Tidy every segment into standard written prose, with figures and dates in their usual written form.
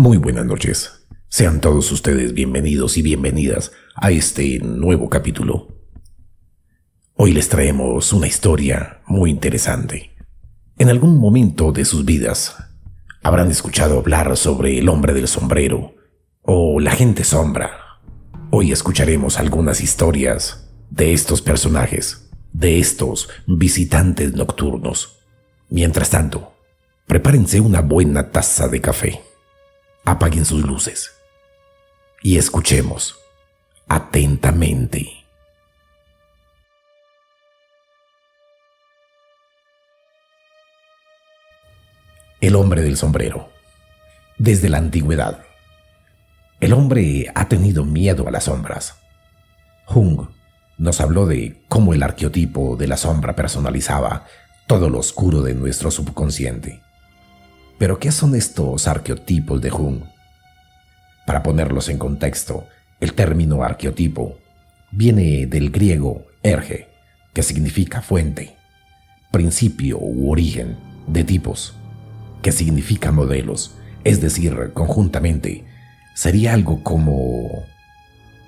Muy buenas noches. Sean todos ustedes bienvenidos y bienvenidas a este nuevo capítulo. Hoy les traemos una historia muy interesante. En algún momento de sus vidas habrán escuchado hablar sobre el hombre del sombrero o la gente sombra. Hoy escucharemos algunas historias de estos personajes, de estos visitantes nocturnos. Mientras tanto, prepárense una buena taza de café. Apaguen sus luces y escuchemos atentamente. El hombre del sombrero. Desde la antigüedad, el hombre ha tenido miedo a las sombras. Jung nos habló de cómo el arquetipo de la sombra personalizaba todo lo oscuro de nuestro subconsciente. ¿Pero qué son estos arquetipos de Jung? Para ponerlos en contexto, el término arquetipo viene del griego erge, que significa fuente, principio u origen de tipos, que significa modelos, es decir, conjuntamente, sería algo como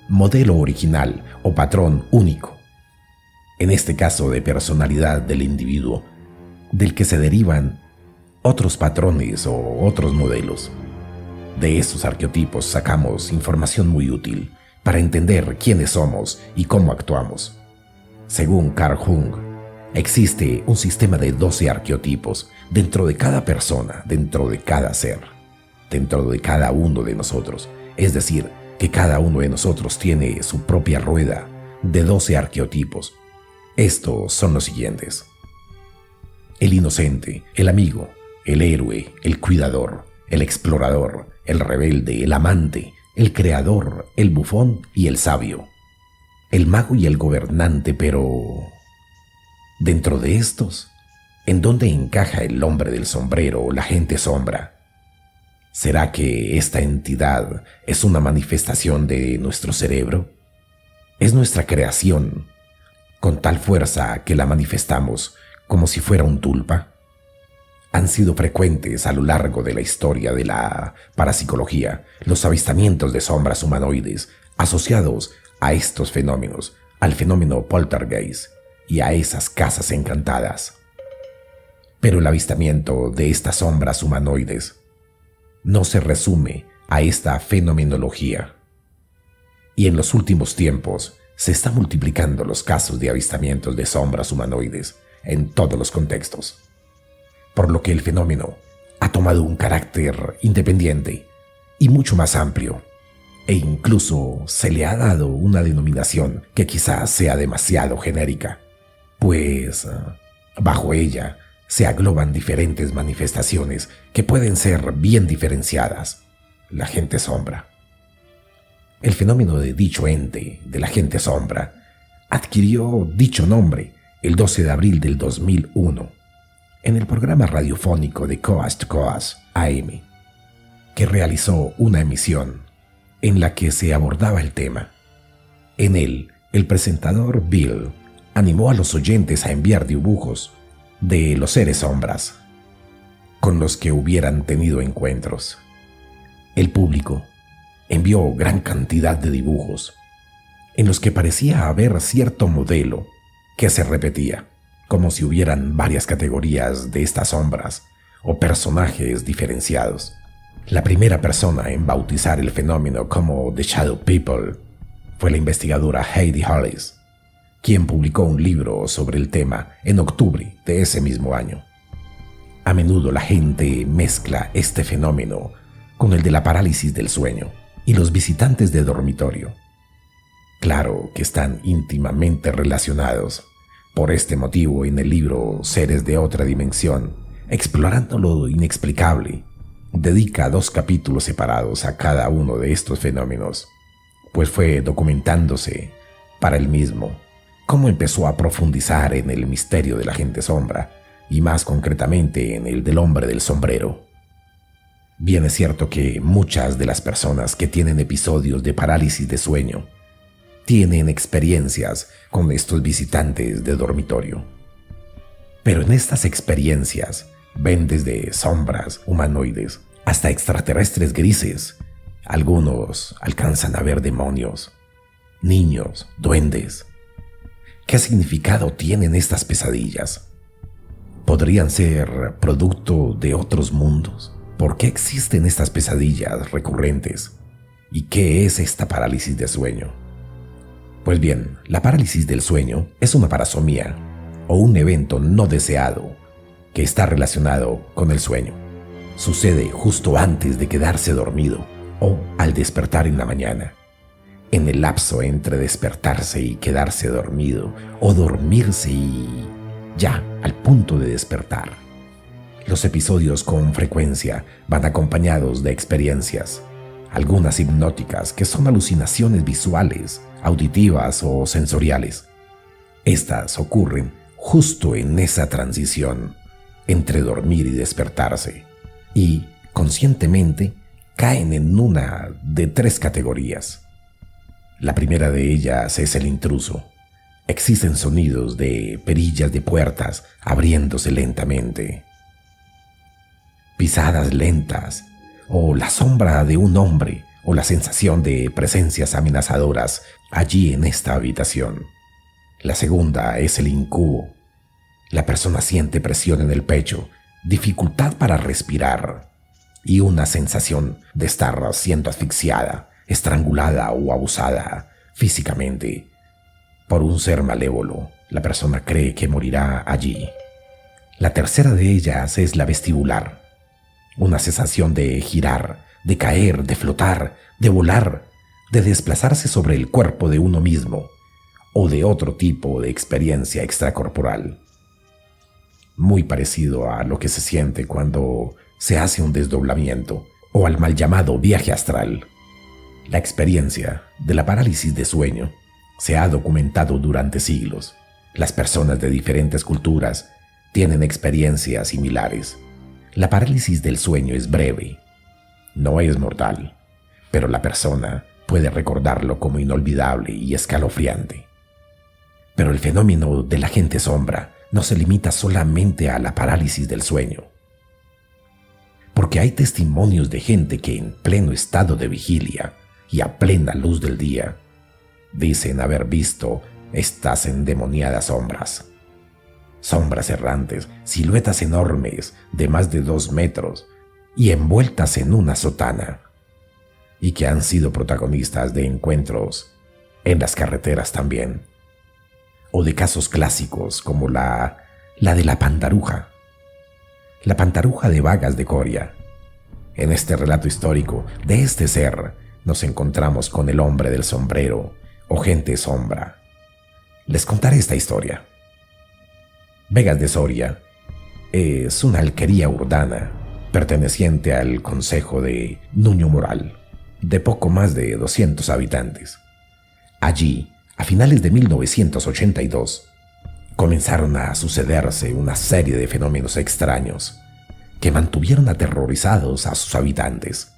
modelo original o patrón único, en este caso de personalidad del individuo, del que se derivan otros patrones o otros modelos. De estos arquetipos sacamos información muy útil para entender quiénes somos y cómo actuamos. Según Carl Jung, existe un sistema de 12 arquetipos dentro de cada persona, dentro de cada ser, dentro de cada uno de nosotros. Es decir, que cada uno de nosotros tiene su propia rueda de 12 arquetipos. Estos son los siguientes: el inocente, el amigo, el héroe, el cuidador, el explorador, el rebelde, el amante, el creador, el bufón y el sabio, el mago y el gobernante. Pero dentro de estos, ¿en dónde encaja el hombre del sombrero o la gente sombra? ¿Será que esta entidad es una manifestación de nuestro cerebro? ¿Es nuestra creación con tal fuerza que la manifestamos como si fuera un tulpa? Han sido frecuentes a lo largo de la historia de la parapsicología los avistamientos de sombras humanoides asociados a estos fenómenos, al fenómeno poltergeist y a esas casas encantadas. Pero el avistamiento de estas sombras humanoides no se resume a esta fenomenología. Y en los últimos tiempos se están multiplicando los casos de avistamientos de sombras humanoides en todos los contextos, por lo que el fenómeno ha tomado un carácter independiente y mucho más amplio, e incluso se le ha dado una denominación que quizás sea demasiado genérica, pues bajo ella se agloban diferentes manifestaciones que pueden ser bien diferenciadas. La gente sombra. El fenómeno de dicho ente, de la gente sombra, adquirió dicho nombre el 12 de abril del 2001, en el programa radiofónico de Coast to Coast AM, que realizó una emisión en la que se abordaba el tema. En él, el presentador Bill animó a los oyentes a enviar dibujos de los seres sombras con los que hubieran tenido encuentros. El público envió gran cantidad de dibujos en los que parecía haber cierto modelo que se repetía, como si hubieran varias categorías de estas sombras o personajes diferenciados. La primera persona en bautizar el fenómeno como The Shadow People fue la investigadora Heidi Hollis, quien publicó un libro sobre el tema en octubre de ese mismo año. A menudo la gente mezcla este fenómeno con el de la parálisis del sueño y los visitantes de dormitorio. Claro que están íntimamente relacionados. Por este motivo, en el libro Seres de otra dimensión, explorando lo inexplicable, dedica 2 capítulos separados a cada uno de estos fenómenos, pues fue documentándose para él mismo cómo empezó a profundizar en el misterio de la gente sombra y más concretamente en el del hombre del sombrero. Bien es cierto que muchas de las personas que tienen episodios de parálisis de sueño tienen experiencias con estos visitantes de dormitorio. Pero en estas experiencias ven desde sombras humanoides hasta extraterrestres grises. Algunos alcanzan a ver demonios, niños, duendes. ¿Qué significado tienen estas pesadillas? ¿Podrían ser producto de otros mundos? ¿Por qué existen estas pesadillas recurrentes? ¿Y qué es esta parálisis de sueño? Pues bien, la parálisis del sueño es una parasomía o un evento no deseado que está relacionado con el sueño. Sucede justo antes de quedarse dormido o al despertar en la mañana. En el lapso entre despertarse y quedarse dormido o dormirse y ya al punto de despertar. Los episodios con frecuencia van acompañados de experiencias, algunas hipnóticas que son alucinaciones visuales, auditivas o sensoriales. Estas ocurren justo en esa transición entre dormir y despertarse y, conscientemente, caen en una de tres categorías. La primera de ellas es el intruso. Existen sonidos de perillas de puertas abriéndose lentamente, pisadas lentas, o la sombra de un hombre, o la sensación de presencias amenazadoras allí en esta habitación. La segunda es el incubo. La persona siente presión en el pecho, dificultad para respirar y una sensación de estar siendo asfixiada, estrangulada o abusada físicamente por un ser malévolo. La persona cree que morirá allí. La tercera de ellas es la vestibular, una sensación de girar, de caer, de flotar, de volar, de desplazarse sobre el cuerpo de uno mismo o de otro tipo de experiencia extracorporal. Muy parecido a lo que se siente cuando se hace un desdoblamiento o al mal llamado viaje astral. La experiencia de la parálisis de sueño se ha documentado durante siglos. Las personas de diferentes culturas tienen experiencias similares. La parálisis del sueño es breve, no es mortal, pero la persona puede recordarlo como inolvidable y escalofriante. Pero el fenómeno de la gente sombra no se limita solamente a la parálisis del sueño, porque hay testimonios de gente que en pleno estado de vigilia y a plena luz del día dicen haber visto estas endemoniadas sombras. Sombras errantes, siluetas enormes de más de 2 metros y envueltas en una sotana, y que han sido protagonistas de encuentros en las carreteras también, o de casos clásicos como la de la pantaruja de Vagas de Coria. En este relato histórico de este ser nos encontramos con el hombre del sombrero o gente sombra. Les contaré esta historia. Vegas de Soria es una alquería urbana perteneciente al concejo de Nuño Moral, de poco más de 200 habitantes. Allí, a finales de 1982, comenzaron a sucederse una serie de fenómenos extraños que mantuvieron aterrorizados a sus habitantes.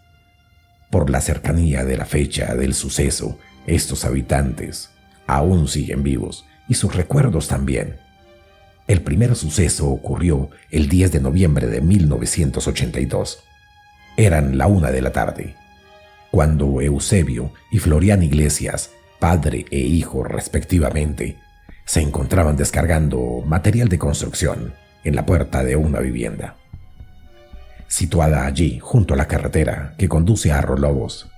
Por la cercanía de la fecha del suceso, estos habitantes aún siguen vivos y sus recuerdos también. El primer suceso ocurrió el 10 de noviembre de 1982. Eran la 1 de la tarde, cuando Eusebio y Florian Iglesias, padre e hijo respectivamente, se encontraban descargando material de construcción en la puerta de una vivienda situada allí junto a la carretera que conduce a Arrolobos.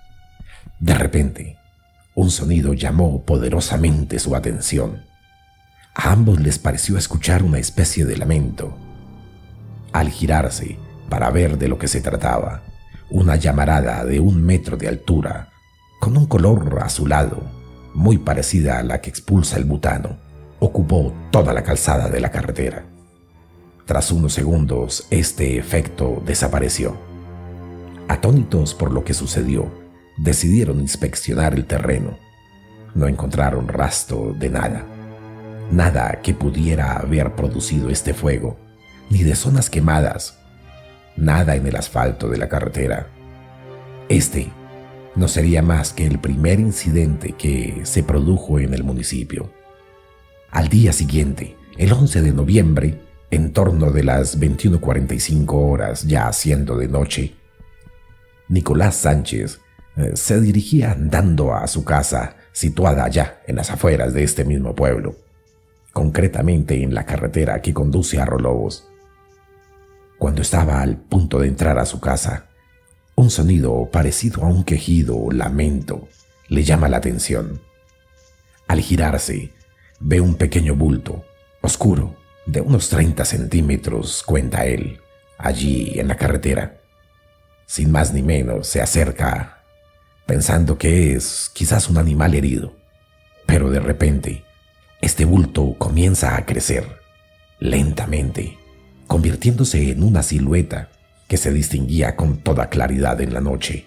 De repente, un sonido llamó poderosamente su atención. A ambos les pareció escuchar una especie de lamento. Al girarse para ver de lo que se trataba, una llamarada de 1 metro de altura, con un color azulado, muy parecida a la que expulsa el butano, ocupó toda la calzada de la carretera. Tras unos segundos, este efecto desapareció. Atónitos por lo que sucedió, decidieron inspeccionar el terreno. No encontraron rastro de nada. Nada que pudiera haber producido este fuego, ni de zonas quemadas, nada en el asfalto de la carretera. Este no sería más que el primer incidente que se produjo en el municipio. Al día siguiente, el 11 de noviembre, en torno de las 21:45 horas, ya siendo de noche, Nicolás Sánchez se dirigía andando a su casa, situada allá en las afueras de este mismo pueblo, concretamente en la carretera que conduce a Rolobos. Cuando estaba al punto de entrar a su casa, un sonido parecido a un quejido o lamento le llama la atención. Al girarse, ve un pequeño bulto, oscuro, de unos 30 centímetros, cuenta él, allí en la carretera. Sin más ni menos, se acerca, pensando que es quizás un animal herido. Pero de repente, este bulto comienza a crecer, lentamente, convirtiéndose en una silueta que se distinguía con toda claridad en la noche.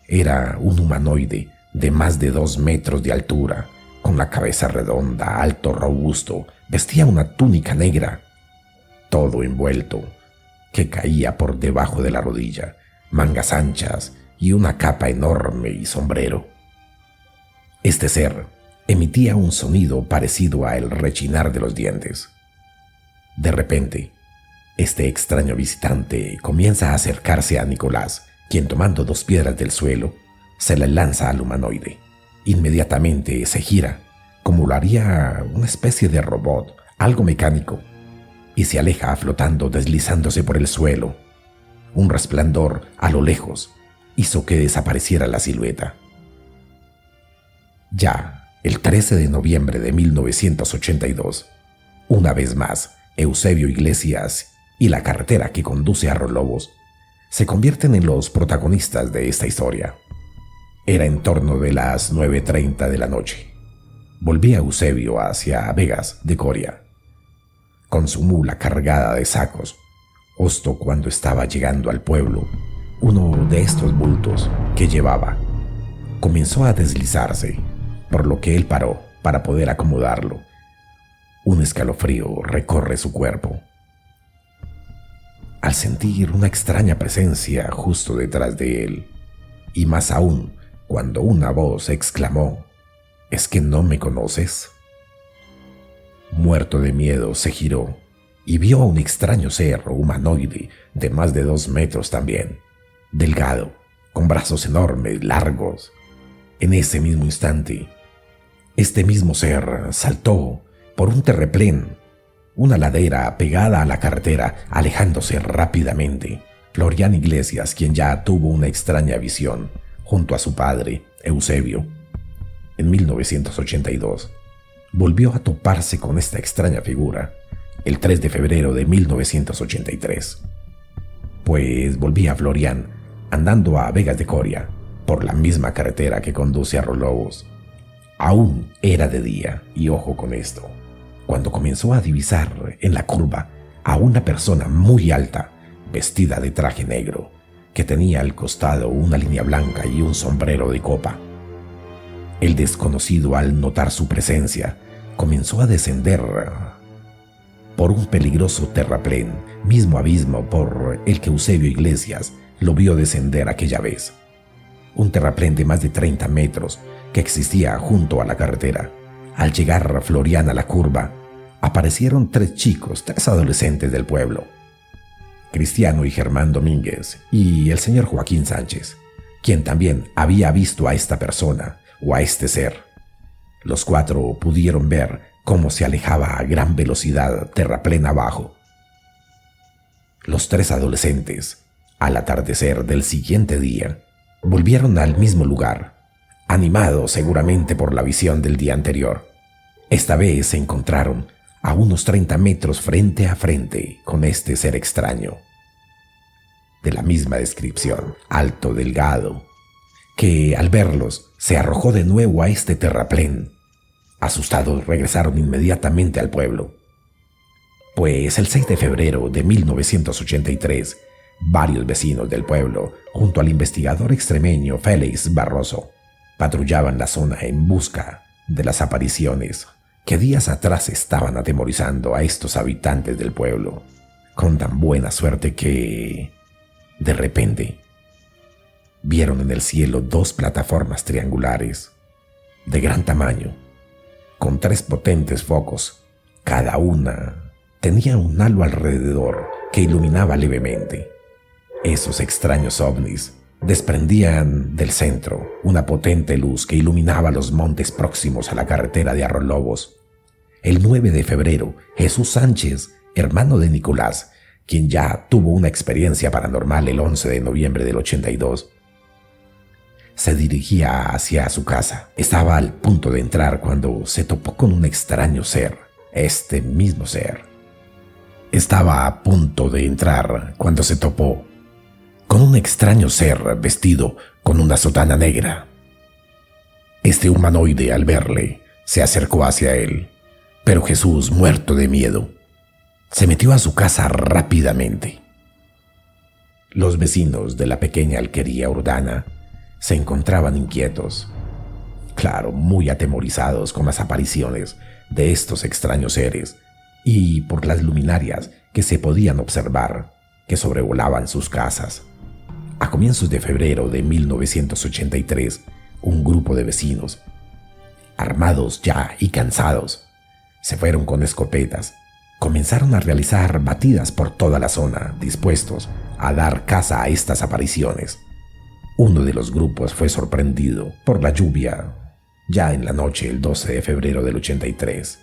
Era un humanoide de más de 2 metros de altura, con la cabeza redonda, alto, robusto, vestía una túnica negra, todo envuelto, que caía por debajo de la rodilla, mangas anchas y una capa enorme y sombrero. Este ser emitía un sonido parecido al rechinar de los dientes. De repente, este extraño visitante comienza a acercarse a Nicolás, quien, tomando 2 piedras del suelo, se le lanza al humanoide. Inmediatamente se gira, como lo haría una especie de robot, algo mecánico, y se aleja flotando, deslizándose por el suelo. Un resplandor a lo lejos hizo que desapareciera la silueta. Ya el 13 de noviembre de 1982, una vez más, Eusebio Iglesias y la carretera que conduce a Rolobos se convierten en los protagonistas de esta historia. Era en torno de las 9:30 de la noche. Volvía Eusebio hacia Vegas de Coria, con su mula cargada de sacos. Justo cuando estaba llegando al pueblo, uno de estos bultos que llevaba comenzó a deslizarse, por lo que él paró para poder acomodarlo. Un escalofrío recorre su cuerpo al sentir una extraña presencia justo detrás de él, y más aún cuando una voz exclamó: ¿Es que no me conoces? Muerto de miedo, se giró y vio a un extraño ser humanoide de más de 2 metros también, delgado, con brazos enormes, largos. En ese mismo instante, este mismo ser saltó por un terraplén, una ladera pegada a la carretera, alejándose rápidamente. Florián Iglesias, quien ya tuvo una extraña visión junto a su padre, Eusebio, en 1982, volvió a toparse con esta extraña figura el 3 de febrero de 1983. Pues volvía Florián andando a Vegas de Coria por la misma carretera que conduce a Rolobos. Aún era de día, y ojo con esto, cuando comenzó a divisar en la curva a una persona muy alta, vestida de traje negro, que tenía al costado una línea blanca y un sombrero de copa. El desconocido, al notar su presencia, comenzó a descender por un peligroso terraplén, mismo abismo por el que Eusebio Iglesias lo vio descender aquella vez. Un terraplén de más de 30 metros que existía junto a la carretera. Al llegar Florián a la curva, aparecieron 3 chicos, 3 adolescentes del pueblo: Cristiano y Germán Domínguez, y el señor Joaquín Sánchez, quien también había visto a esta persona o a este ser. Los 4 pudieron ver cómo se alejaba a gran velocidad terraplén abajo. Los 3 adolescentes, al atardecer del siguiente día, volvieron al mismo lugar, animados seguramente por la visión del día anterior. Esta vez se encontraron a unos 30 metros frente a frente con este ser extraño, de la misma descripción, alto, delgado, que al verlos se arrojó de nuevo a este terraplén. Asustados, regresaron inmediatamente al pueblo. Pues el 6 de febrero de 1983, varios vecinos del pueblo, junto al investigador extremeño Félix Barroso, patrullaban la zona en busca de las apariciones que días atrás estaban atemorizando a estos habitantes del pueblo, con tan buena suerte que, de repente, vieron en el cielo 2 plataformas triangulares de gran tamaño, con 3 potentes focos. Cada una tenía un halo alrededor que iluminaba levemente. Esos extraños ovnis Desprendían del centro una potente luz que iluminaba los montes próximos a la carretera de Arroyobos. El 9 de febrero, Jesús Sánchez, hermano de Nicolás, quien ya tuvo una experiencia paranormal el 11 de noviembre del 82, se dirigía hacia su casa. Estaba al punto de entrar cuando se topó con un extraño ser, este mismo ser. Estaba a punto de entrar cuando se topó con un extraño ser vestido con una sotana negra. Este humanoide, al verle, se acercó hacia él, pero Jesús, muerto de miedo, se metió a su casa rápidamente. Los vecinos de la pequeña alquería urbana se encontraban inquietos, claro, muy atemorizados con las apariciones de estos extraños seres y por las luminarias que se podían observar que sobrevolaban sus casas. A comienzos de febrero de 1983, un grupo de vecinos, armados ya y cansados, se fueron con escopetas. Comenzaron a realizar batidas por toda la zona, dispuestos a dar caza a estas apariciones. Uno de los grupos fue sorprendido por la lluvia ya en la noche el 12 de febrero del 83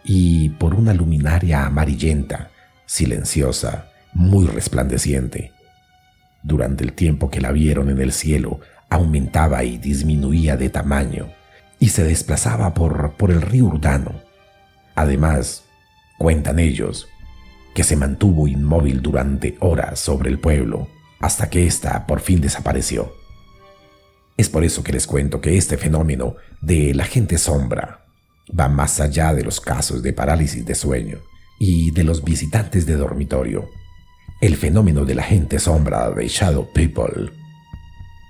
y por una luminaria amarillenta, silenciosa, muy resplandeciente. Durante el tiempo que la vieron en el cielo, aumentaba y disminuía de tamaño y se desplazaba por el río Urdano. Además, cuentan ellos que se mantuvo inmóvil durante horas sobre el pueblo hasta que ésta por fin desapareció. Es por eso que les cuento que este fenómeno de la gente sombra va más allá de los casos de parálisis de sueño y de los visitantes de dormitorio. El fenómeno de la gente sombra, de Shadow People,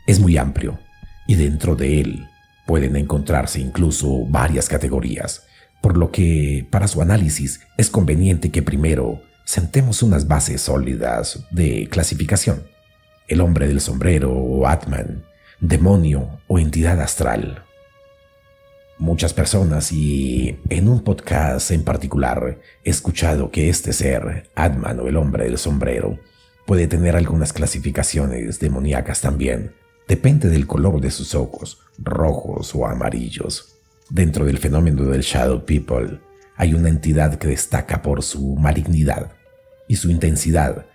es muy amplio y dentro de él pueden encontrarse incluso varias categorías, por lo que para su análisis es conveniente que primero sentemos unas bases sólidas de clasificación. El hombre del sombrero o Atman, demonio o entidad astral. Muchas personas y en un podcast en particular he escuchado que este ser, Atman o el hombre del sombrero, puede tener algunas clasificaciones demoníacas también. Depende del color de sus ojos, rojos o amarillos. Dentro del fenómeno del Shadow People hay una entidad que destaca por su malignidad y su intensidad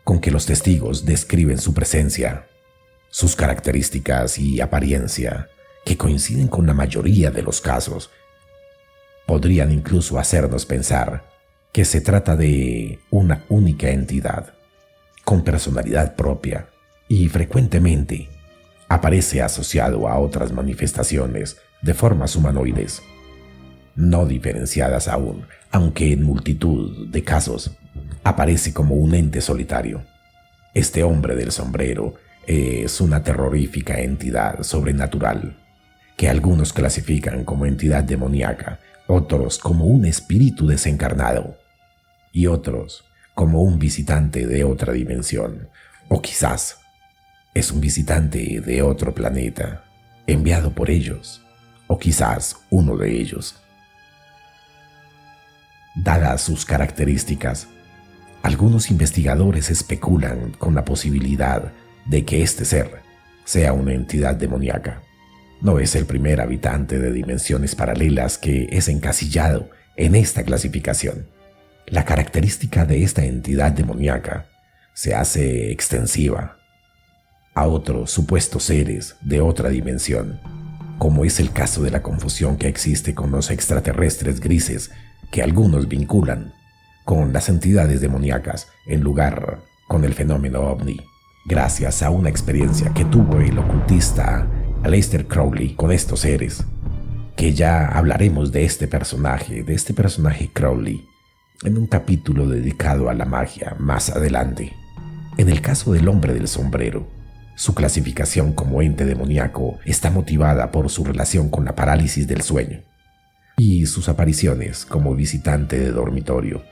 con que los testigos describen su presencia, sus características y apariencia, que coinciden con la mayoría de los casos. Podrían incluso hacernos pensar que se trata de una única entidad, con personalidad propia, y frecuentemente aparece asociado a otras manifestaciones de formas humanoides, no diferenciadas aún, aunque en multitud de casos aparece como un ente solitario. Este hombre del sombrero es una terrorífica entidad sobrenatural, que algunos clasifican como entidad demoníaca, otros como un espíritu desencarnado, y otros como un visitante de otra dimensión, o quizás es un visitante de otro planeta, enviado por ellos, o quizás uno de ellos. Dadas sus características, algunos investigadores especulan con la posibilidad de que este ser sea una entidad demoníaca. No es el primer habitante de dimensiones paralelas que es encasillado en esta clasificación. La característica de esta entidad demoníaca se hace extensiva a otros supuestos seres de otra dimensión, como es el caso de la confusión que existe con los extraterrestres grises que algunos vinculan con las entidades demoníacas en lugar con el fenómeno ovni, gracias a una experiencia que tuvo el ocultista Aleister Crowley con estos seres, que ya hablaremos de este personaje Crowley, en un capítulo dedicado a la magia más adelante. En el caso del hombre del sombrero, su clasificación como ente demoníaco está motivada por su relación con la parálisis del sueño y sus apariciones como visitante de dormitorio.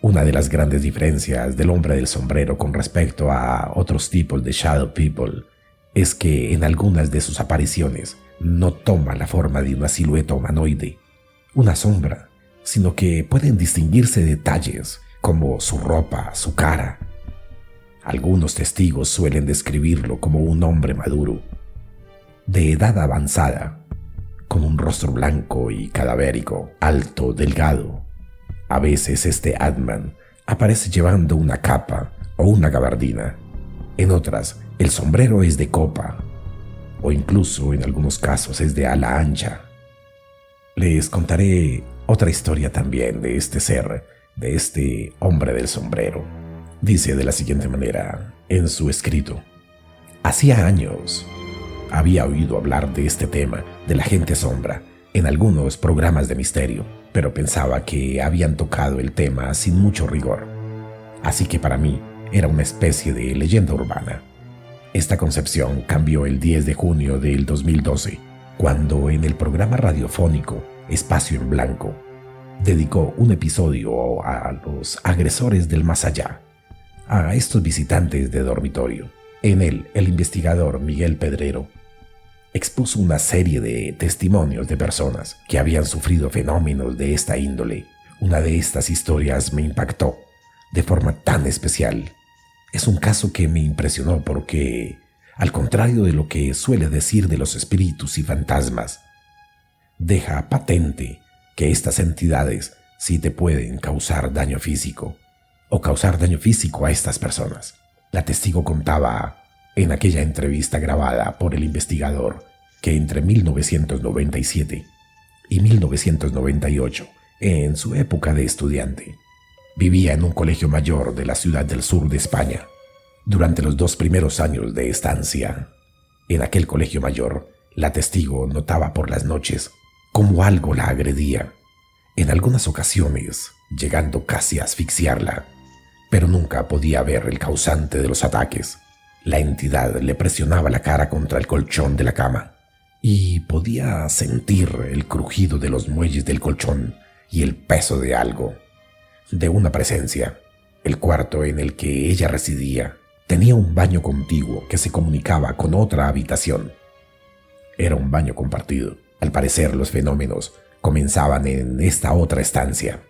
Una de las grandes diferencias del hombre del sombrero con respecto a otros tipos de Shadow People es que en algunas de sus apariciones no toma la forma de una silueta humanoide, una sombra, sino que pueden distinguirse detalles como su ropa, su cara. Algunos testigos suelen describirlo como un hombre maduro, de edad avanzada, con un rostro blanco y cadavérico, alto, delgado. A veces este Atman aparece llevando una capa o una gabardina. En otras, el sombrero es de copa, o incluso en algunos casos es de ala ancha. Les contaré otra historia también de este ser, de este hombre del sombrero. Dice de la siguiente manera en su escrito: hacía años había oído hablar de este tema de la gente sombra en algunos programas de misterio, pero pensaba que habían tocado el tema sin mucho rigor. Así que para mí era una especie de leyenda urbana. Esta concepción cambió el 10 de junio del 2012, cuando en el programa radiofónico Espacio en Blanco dedicó un episodio a los agresores del más allá, a estos visitantes de dormitorio. En él, el investigador Miguel Pedrero expuso una serie de testimonios de personas que habían sufrido fenómenos de esta índole. Una de estas historias me impactó de forma tan especial. Es un caso que me impresionó porque, al contrario de lo que suele decir de los espíritus y fantasmas, deja patente que estas entidades sí te pueden causar daño físico o causar daño físico a estas personas. La testigo contaba en aquella entrevista grabada por el investigador que entre 1997 y 1998, en su época de estudiante, vivía en un colegio mayor de la ciudad del sur de España. Durante los 2 primeros años de estancia en aquel colegio mayor, la testigo notaba por las noches cómo algo la agredía, en algunas ocasiones llegando casi a asfixiarla, pero nunca podía ver el causante de los ataques. La entidad le presionaba la cara contra el colchón de la cama y podía sentir el crujido de los muelles del colchón y el peso de algo, de una presencia. El cuarto en el que ella residía tenía un baño contiguo que se comunicaba con otra habitación. Era un baño compartido. Al parecer, los fenómenos comenzaban en esta otra estancia.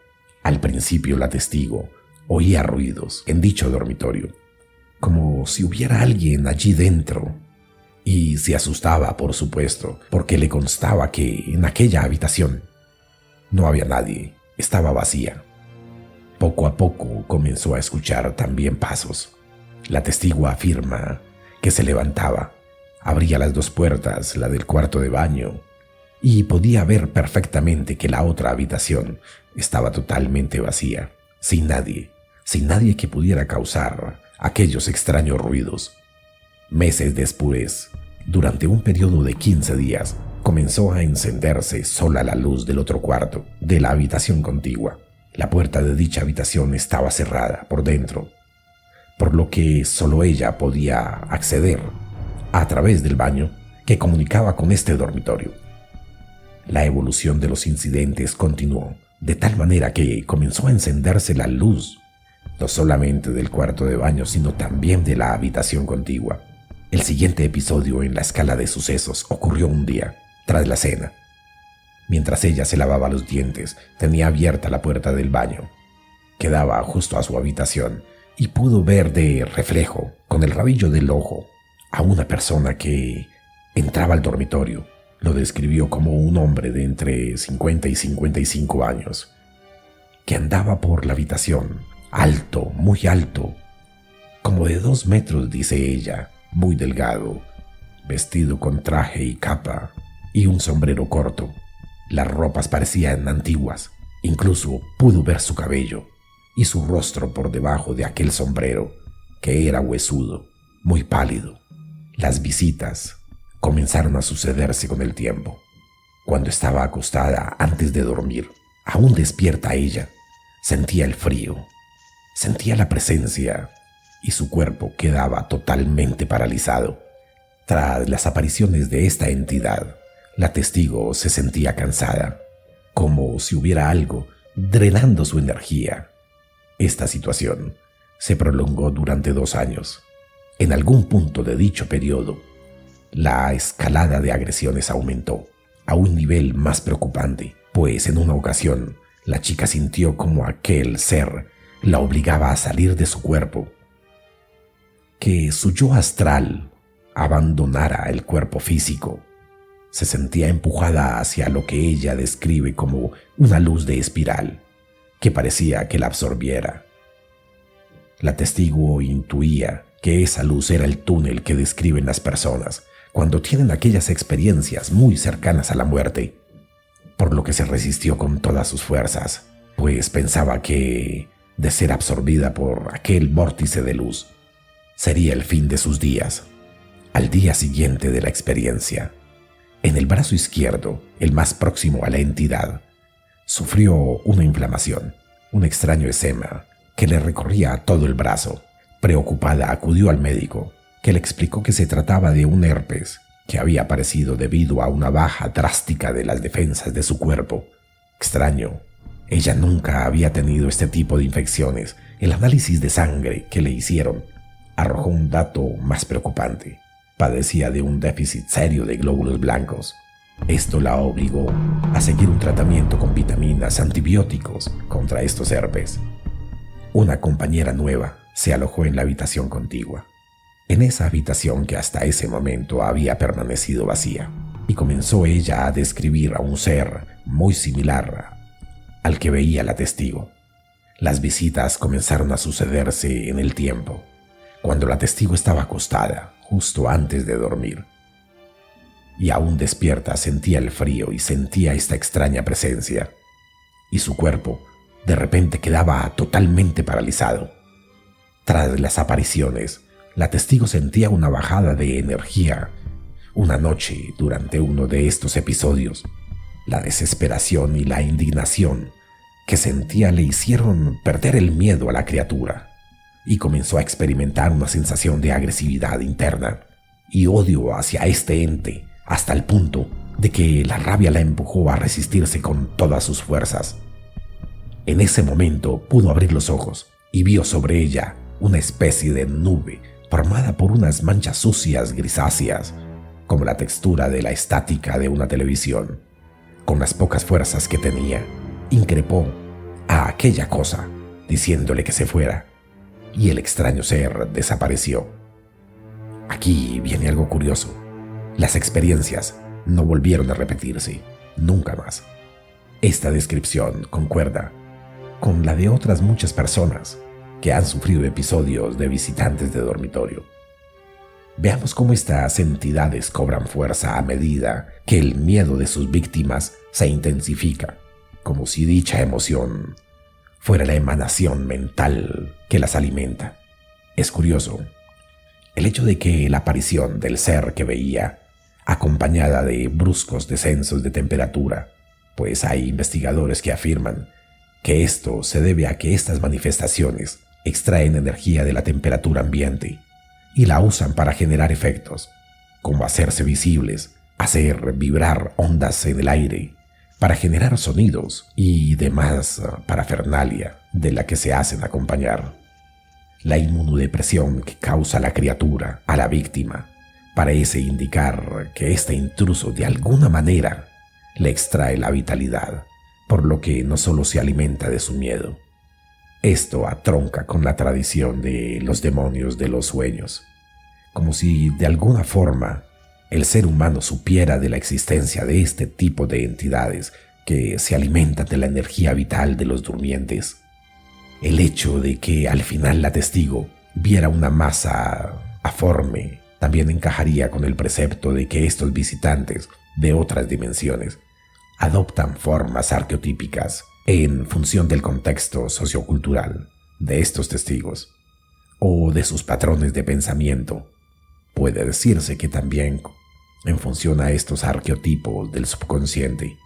Al principio, la testigo oía ruidos en dicho dormitorio, como si hubiera alguien allí dentro, y se asustaba, por supuesto, porque le constaba que en aquella habitación no había nadie, estaba vacía. Poco a poco comenzó a escuchar también pasos. La testigo afirma que se levantaba, abría las 2 puertas, la del cuarto de baño, y podía ver perfectamente que la otra habitación estaba totalmente vacía, sin nadie que pudiera causar aquellos extraños ruidos. Meses después, durante un periodo de 15 días, comenzó a encenderse sola la luz del otro cuarto, de la habitación contigua. La puerta de dicha habitación estaba cerrada por dentro, por lo que solo ella podía acceder a través del baño que comunicaba con este dormitorio. La evolución de los incidentes continuó, de tal manera que comenzó a encenderse la luz, no solamente del cuarto de baño, sino también de la habitación contigua. El siguiente episodio en la escala de sucesos ocurrió un día, tras la cena. Mientras ella se lavaba los dientes, tenía abierta la puerta del baño, que daba justo a su habitación, y pudo ver de reflejo, con el rabillo del ojo, a una persona que entraba al dormitorio. Lo describió como un hombre de entre 50 y 55 años, que andaba por la habitación, alto, muy alto, como de 2 metros, dice ella, muy delgado, vestido con traje y capa y un sombrero corto. Las ropas parecían antiguas, incluso pudo ver su cabello y su rostro por debajo de aquel sombrero, que era huesudo, muy pálido. Las visitas comenzaron a sucederse con el tiempo. Cuando estaba acostada antes de dormir, aún despierta ella, sentía el frío, sentía la presencia y su cuerpo quedaba totalmente paralizado. Tras las apariciones de esta entidad, la testigo se sentía cansada, como si hubiera algo drenando su energía. Esta situación se prolongó durante 2 años. En algún punto de dicho periodo, la escalada de agresiones aumentó a un nivel más preocupante, pues en una ocasión la chica sintió como aquel ser la obligaba a salir de su cuerpo. que su yo astral abandonara el cuerpo físico. Se sentía empujada hacia lo que ella describe como una luz de espiral, que parecía que la absorbiera. La testigo intuía que esa luz era el túnel que describen las personas cuando tienen aquellas experiencias muy cercanas a la muerte, por lo que se resistió con todas sus fuerzas, pues pensaba que, de ser absorbida por aquel vórtice de luz, sería el fin de sus días. Al día siguiente de la experiencia, en el brazo izquierdo, el más próximo a la entidad, sufrió una inflamación, un extraño eczema que le recorría todo el brazo. Preocupada, acudió al médico, que le explicó que se trataba de un herpes que había aparecido debido a una baja drástica de las defensas de su cuerpo. Extraño, ella nunca había tenido este tipo de infecciones. El análisis de sangre que le hicieron arrojó un dato más preocupante. Padecía de un déficit serio de glóbulos blancos. Esto la obligó a seguir un tratamiento con vitaminas, antibióticos contra estos herpes. Una compañera nueva se alojó en la habitación contigua, en esa habitación que hasta ese momento había permanecido vacía, y comenzó ella a describir a un ser muy similar al que veía la testigo. Las visitas comenzaron a sucederse en el tiempo, cuando la testigo estaba acostada, justo antes de dormir. Y aún despierta sentía el frío y sentía esta extraña presencia, y su cuerpo de repente quedaba totalmente paralizado. Tras las apariciones, la testigo sentía una bajada de energía. Una noche, durante uno de estos episodios, la desesperación y la indignación que sentía le hicieron perder el miedo a la criatura, y comenzó a experimentar una sensación de agresividad interna y odio hacia este ente, hasta el punto de que la rabia la empujó a resistirse con todas sus fuerzas. En ese momento pudo abrir los ojos y vio sobre ella una especie de nube formada por unas manchas sucias grisáceas, como la textura de la estática de una televisión. Con las pocas fuerzas que tenía, increpó a aquella cosa, diciéndole que se fuera, y el extraño ser desapareció. Aquí viene algo curioso. Las experiencias no volvieron a repetirse, nunca más. Esta descripción concuerda con la de otras muchas personas que han sufrido episodios de visitantes de dormitorio. Veamos cómo estas entidades cobran fuerza a medida que el miedo de sus víctimas se intensifica, como si dicha emoción fuera la emanación mental que las alimenta. Es curioso el hecho de que la aparición del ser que veía, acompañada de bruscos descensos de temperatura, pues hay investigadores que afirman que esto se debe a que estas manifestaciones extraen energía de la temperatura ambiente y la usan para generar efectos, como hacerse visibles, hacer vibrar ondas en el aire, para generar sonidos y demás parafernalia de la que se hacen acompañar. La inmunodepresión que causa la criatura a la víctima parece indicar que este intruso de alguna manera le extrae la vitalidad, por lo que no solo se alimenta de su miedo. Esto atronca con la tradición de los demonios de los sueños, como si de alguna forma el ser humano supiera de la existencia de este tipo de entidades que se alimentan de la energía vital de los durmientes. El hecho de que al final la testigo viera una masa aforme también encajaría con el precepto de que estos visitantes de otras dimensiones adoptan formas arqueotípicas en función del contexto sociocultural de estos testigos o de sus patrones de pensamiento. Puede decirse que también, en función a estos arqueotipos del subconsciente,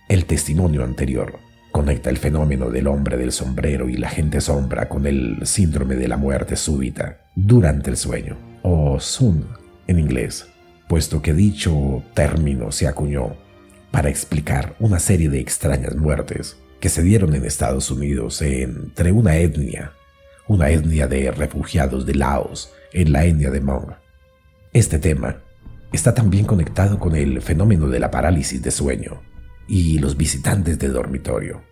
el testimonio anterior conecta el fenómeno del hombre del sombrero y la gente sombra con el síndrome de la muerte súbita durante el sueño, o SUN en inglés, puesto que dicho término se acuñó para explicar una serie de extrañas muertes que se dieron en Estados Unidos entre una etnia de refugiados de Laos en la etnia de Hmong. Este tema está también conectado con el fenómeno de la parálisis de sueño y los visitantes de dormitorio,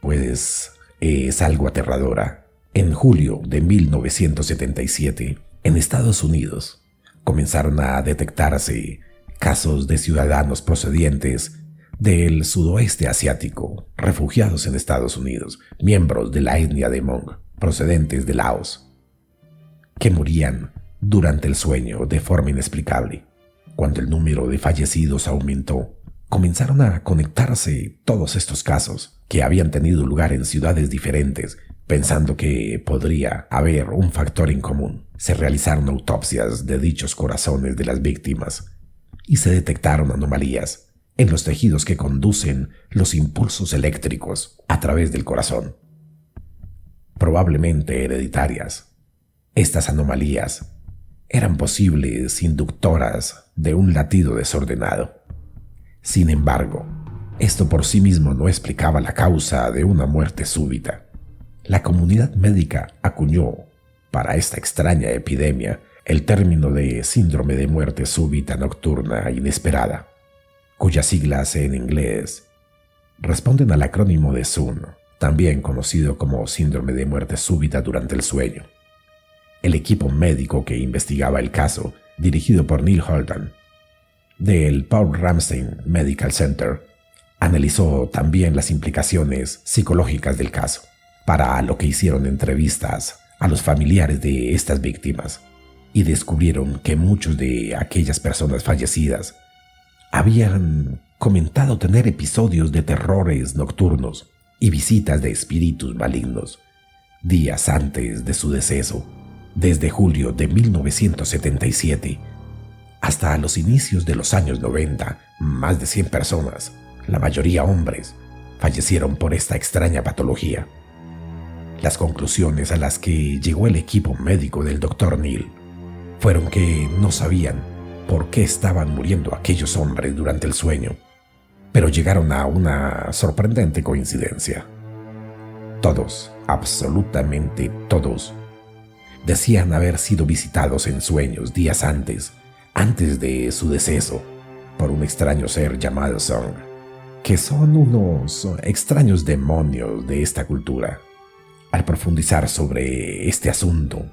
pues es algo aterradora. En julio de 1977, En Estados Unidos comenzaron a detectarse casos de ciudadanos procedientes del sudoeste asiático, refugiados en Estados Unidos, miembros de la etnia de Hmong, procedentes de Laos, que morían durante el sueño de forma inexplicable. Cuando el número de fallecidos aumentó, comenzaron a conectarse todos estos casos que habían tenido lugar en ciudades diferentes, pensando que podría haber un factor en común. Se realizaron autopsias de dichos corazones de las víctimas y se detectaron anomalías en los tejidos que conducen los impulsos eléctricos a través del corazón, probablemente hereditarias. Estas anomalías eran posibles inductoras de un latido desordenado. Sin embargo, esto por sí mismo no explicaba la causa de una muerte súbita. La comunidad médica acuñó para esta extraña epidemia el término de síndrome de muerte súbita nocturna inesperada, cuyas siglas en inglés responden al acrónimo de SUN, también conocido como síndrome de muerte súbita durante el sueño. El equipo médico que investigaba el caso, dirigido por Neil Holden, del Paul Ramstein Medical Center, analizó también las implicaciones psicológicas del caso, para lo que hicieron entrevistas a los familiares de estas víctimas y descubrieron que muchos de aquellas personas fallecidas habían comentado tener episodios de terrores nocturnos y visitas de espíritus malignos días antes de su deceso. Desde julio de 1977 hasta los inicios de los años 90, más de 100 personas, la mayoría hombres, fallecieron por esta extraña patología. Las conclusiones a las que llegó el equipo médico del Dr. Neil fueron que no sabían por qué estaban muriendo aquellos hombres durante el sueño, pero llegaron a una sorprendente coincidencia. Todos, absolutamente todos, decían haber sido visitados en sueños días antes de su deceso, por un extraño ser llamado Song, que son unos extraños demonios de esta cultura. Al profundizar sobre este asunto,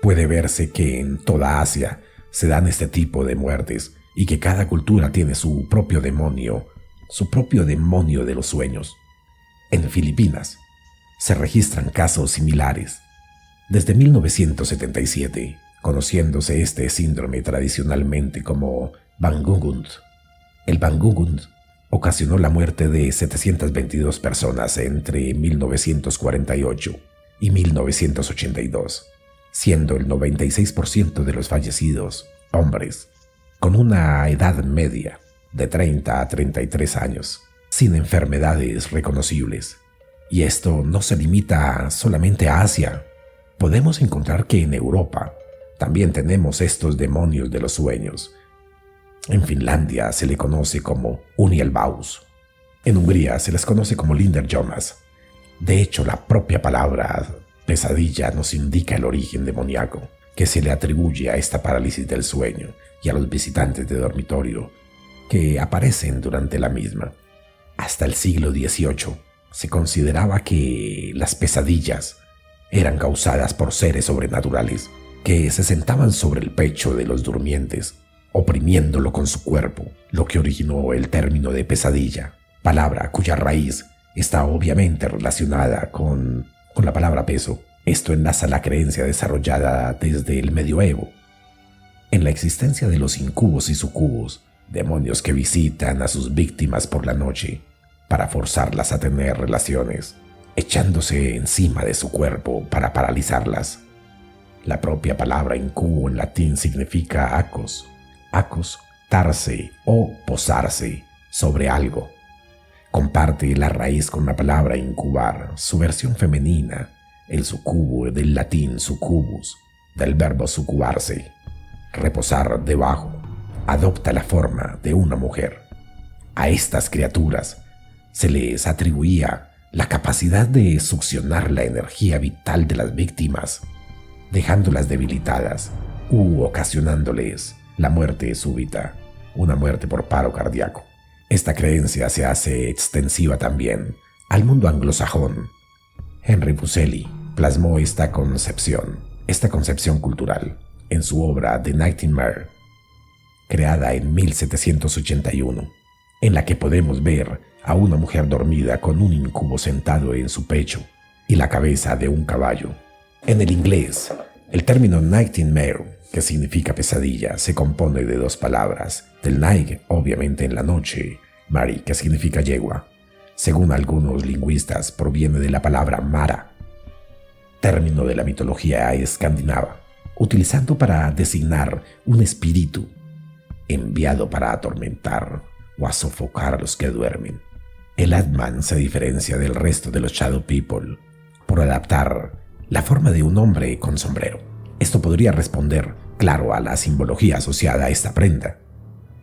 puede verse que en toda Asia se dan este tipo de muertes y que cada cultura tiene su propio demonio de los sueños. En Filipinas se registran casos similares. Desde 1977, conociéndose este síndrome tradicionalmente como Bangungut. El Bangungut ocasionó la muerte de 722 personas entre 1948 y 1982, siendo el 96% de los fallecidos hombres, con una edad media de 30 a 33 años, sin enfermedades reconocibles. Y esto no se limita solamente a Asia. Podemos encontrar que en Europa también tenemos estos demonios de los sueños. En Finlandia se le conoce como Unielbaus. En Hungría se les conoce como Linderjomas. De hecho, la propia palabra pesadilla nos indica el origen demoníaco que se le atribuye a esta parálisis del sueño y a los visitantes de dormitorio que aparecen durante la misma. Hasta el siglo XVIII se consideraba que las pesadillas eran causadas por seres sobrenaturales que se sentaban sobre el pecho de los durmientes, oprimiéndolo con su cuerpo, lo que originó el término de pesadilla, palabra cuya raíz está obviamente relacionada con la palabra peso. Esto enlaza la creencia desarrollada desde el medioevo en la existencia de los incubos y sucubos, demonios que visitan a sus víctimas por la noche para forzarlas a tener relaciones, echándose encima de su cuerpo para paralizarlas. La propia palabra incubo en latín significa acos, acostarse o posarse sobre algo. Comparte la raíz con la palabra incubar, su versión femenina, el sucubo del latín succubus, del verbo sucubarse, reposar debajo, adopta la forma de una mujer. A estas criaturas se les atribuía la capacidad de succionar la energía vital de las víctimas, dejándolas debilitadas u ocasionándoles la muerte súbita, una muerte por paro cardíaco. Esta creencia se hace extensiva también al mundo anglosajón. Henry Fuseli plasmó esta concepción cultural en su obra The Nightmare, creada en 1781, en la que podemos ver a una mujer dormida con un incubo sentado en su pecho y la cabeza de un caballo. En el inglés, el término nightmare, que significa pesadilla, se compone de dos palabras, del night, obviamente en la noche, mari, que significa yegua. Según algunos lingüistas, proviene de la palabra mara, término de la mitología escandinava, utilizando para designar un espíritu enviado para atormentar o a sofocar a los que duermen. El Atman se diferencia del resto de los Shadow People por adaptar la forma de un hombre con sombrero. Esto podría responder, claro, a la simbología asociada a esta prenda.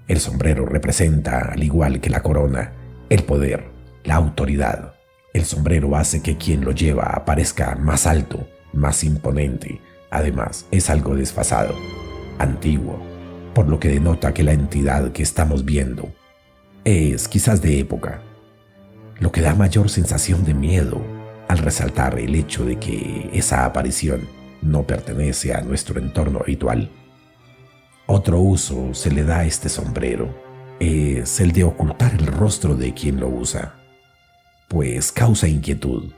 El sombrero representa, al igual que la corona, el poder, la autoridad. El sombrero hace que quien lo lleva parezca más alto, más imponente. Además, es algo desfasado, antiguo, por lo que denota que la entidad que estamos viendo es quizás de época, lo que da mayor sensación de miedo al resaltar el hecho de que esa aparición no pertenece a nuestro entorno habitual. Otro uso se le da a este sombrero es el de ocultar el rostro de quien lo usa, pues causa inquietud,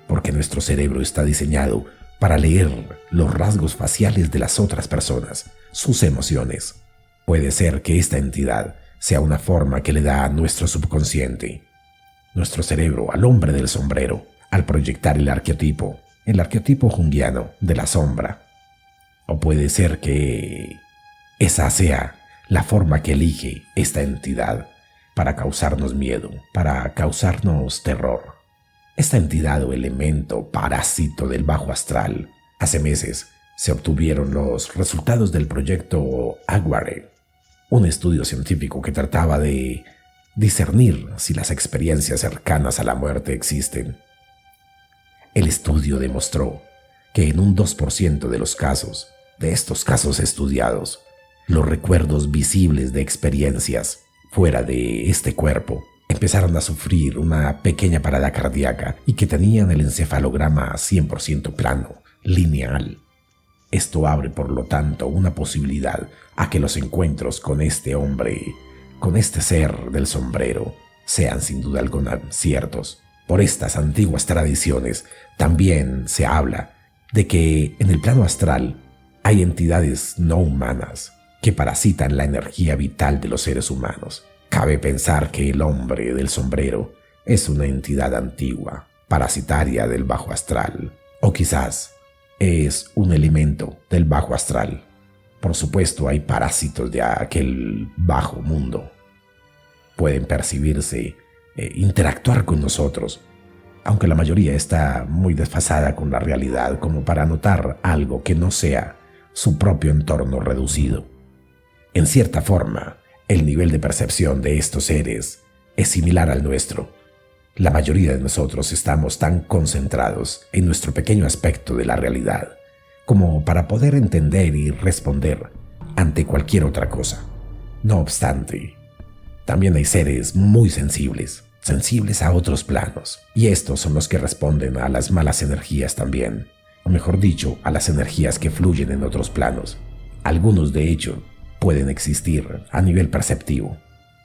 porque nuestro cerebro está diseñado para leer los rasgos faciales de las otras personas, sus emociones. Puede ser que esta entidad sea una forma que le da a nuestro subconsciente, nuestro cerebro, al hombre del sombrero, al proyectar el arquetipo junguiano de la sombra. O puede ser que esa sea la forma que elige esta entidad para causarnos miedo, para causarnos terror. Esta entidad o elemento parásito del bajo astral. Hace meses se obtuvieron los resultados del proyecto Aguare, un estudio científico que trataba de discernir si las experiencias cercanas a la muerte existen. El estudio demostró que en un 2% de los casos, de estos casos estudiados, los recuerdos visibles de experiencias fuera de este cuerpo empezaron a sufrir una pequeña parada cardíaca y que tenían el encefalograma 100% plano, lineal. Esto abre, por lo tanto, una posibilidad a que los encuentros con este hombre, con este ser del sombrero, sean sin duda alguna ciertos. Por estas antiguas tradiciones también se habla de que en el plano astral hay entidades no humanas que parasitan la energía vital de los seres humanos. Cabe pensar que el hombre del sombrero es una entidad antigua, parasitaria del bajo astral, o quizás es un elemento del bajo astral. Por supuesto, hay parásitos de aquel bajo mundo. Pueden percibirse, interactuar con nosotros, aunque la mayoría está muy desfasada con la realidad como para notar algo que no sea su propio entorno reducido. En cierta forma, el nivel de percepción de estos seres es similar al nuestro. La mayoría de nosotros estamos tan concentrados en nuestro pequeño aspecto de la realidad como para poder entender y responder ante cualquier otra cosa. No obstante, también hay seres muy sensibles a otros planos, y estos son los que responden a las malas energías también, o mejor dicho, a las energías que fluyen en otros planos. Algunos, de hecho, pueden existir a nivel perceptivo,